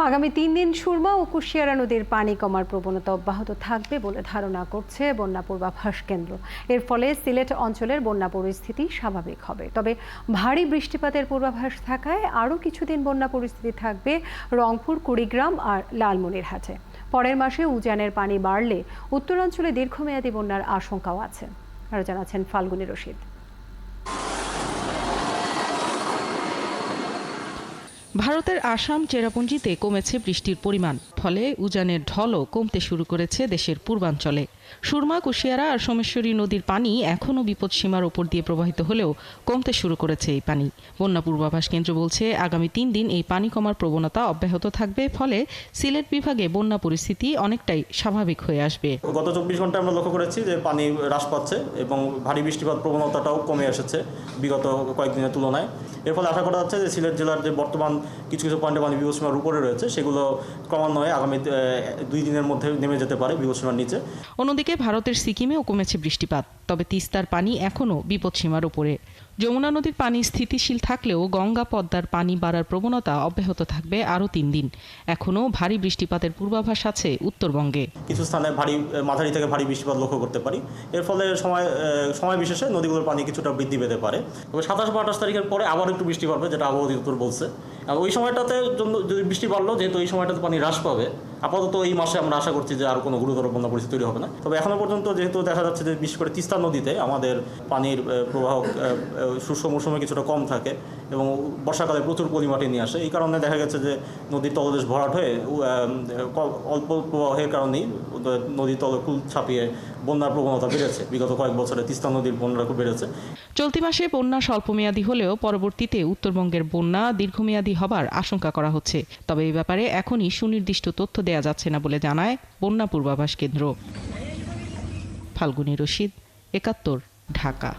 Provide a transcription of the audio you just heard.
আগামী ৩ দিন সুরমা ও কুশিয়ারা নদীর পানি কমার প্রবণতা অব্যাহত থাকবে বলে ধারণা করছে বন্যা পূর্বাভাস কেন্দ্র। এর ফলে সিলেট অঞ্চলের বন্যা পরিস্থিতি স্বাভাবিক হবে। তবে ভারী বৃষ্টিপাতের পূর্বাভাস থাকায় আরও কিছুদিন বন্যা পরিস্থিতি থাকবে রংপুর, কুড়িগ্রাম আর লালমনিরহাটে। পরের মাসে উজানের পানি বাড়লে উত্তরাঞ্চলে দীর্ঘমেয়াদী বন্যার আশঙ্কাও আছে। আরও জানাচ্ছেন ফাল্গুনী রশিদ। ভারতের আসাম চেরাপুঞ্জিতে কমেছে বৃষ্টির পরিমাণ, ফলে উজানের ঢলও কমতে শুরু করেছে দেশের পূর্বাঞ্চলে। সুরমা, কুশিয়ারা আর সোমেশ্বরী নদীর পানি এখনও বিপদসীমার ওপর দিয়ে প্রবাহিত হলেও কমতে শুরু করেছে এই পানি। বন্যা পূর্বাভাস কেন্দ্র বলছে, আগামী ৩ দিন এই পানি কমার প্রবণতা অব্যাহত থাকবে, ফলে সিলেট বিভাগে বন্যা পরিস্থিতি অনেকটাই স্বাভাবিক হয়ে আসবে। গত ২৪ ঘন্টায় আমরা লক্ষ্য করেছি যে পানি হ্রাস পাচ্ছে এবং ভারী বৃষ্টিপাত প্রবণতাটাও কমে এসেছে বিগত কয়েকদিনের তুলনায়। এর ফলে আশা করা যাচ্ছে যে সিলেট জেলার যে বর্তমান কিছু কিছু পয়েন্টে পানি বিপদসীমার উপরে রয়েছে, সেগুলো ক্রমান্বয়ে আগামী ২ দিনের মধ্যে নেমে যেতে পারে বিপদসীমার নিচে। অন্যদিকে ভারতের সিকিমেও কমেছে বৃষ্টিপাত, তবে তিস্তার পানি এখনও বিপদসীমার উপরে। যমুনা নদীর পানি স্থিতিশীল থাকলেও গঙ্গা, পদ্মার পানি বাড়ার প্রবণতা অব্যাহত থাকবে আরও ৩ দিন। এখনও ভারী বৃষ্টিপাতের পূর্বাভাস আছে উত্তরবঙ্গে। কিছু স্থানে মাঝারি থেকে ভারী বৃষ্টিপাত লক্ষ্য করতে পারি। এর ফলে সময় বিশেষে নদীগুলোর পানি কিছুটা বৃদ্ধি পেতে পারে। তবে ২৭ বা ২৮ তারিখের পরে আবার একটু বৃষ্টি পাবে, যেটা আবহাওয়া অধিদপ্তর বলছে। আর ওই সময়টাতে যদি বৃষ্টি বাড়লো, যেহেতু এই সময়টাতে পানি হ্রাস পাবে, আপাতত এই মাসে আমরা আশা করছি যে আর কোনো গুরুতর বন্যা পরিস্থিতি তৈরি হবে না। তবে এখনো পর্যন্ত যেহেতু দেখা যাচ্ছে যে বিশেষ করে তিস্তা নদীতে আমাদের পানির প্রবাহ শুষ্ক মৌসুমে কিছুটা কম থাকে এবং বর্ষাকালে প্রচুর পরিমাণে নিয়ে আসে। এই কারণে দেখা গেছে যে নদীর তলদেশ ভরাট হয়ে অল্প প্রবাহের কারণেই নদীর তলকুল ছাপিয়ে বন্যার প্রবণতা বেড়েছে। বিগত কয়েক বছরে তিস্তা নদীর বন্যাটা খুব বেড়েছে। চলতি মাসে বন্যা স্বল্পমেয়াদী হলেও পরবর্তীতে উত্তরবঙ্গের বন্যা দীর্ঘমেয়াদী হবার আশঙ্কা করা হচ্ছে। তবে এই ব্যাপারে এখনই সুনির্দিষ্ট তথ্য দেওয়া যাচ্ছে না বলে জানায় বন্যা পূর্বাভাস কেন্দ্র। ফাল্গুনী রশিদ, ৭১, ঢাকা।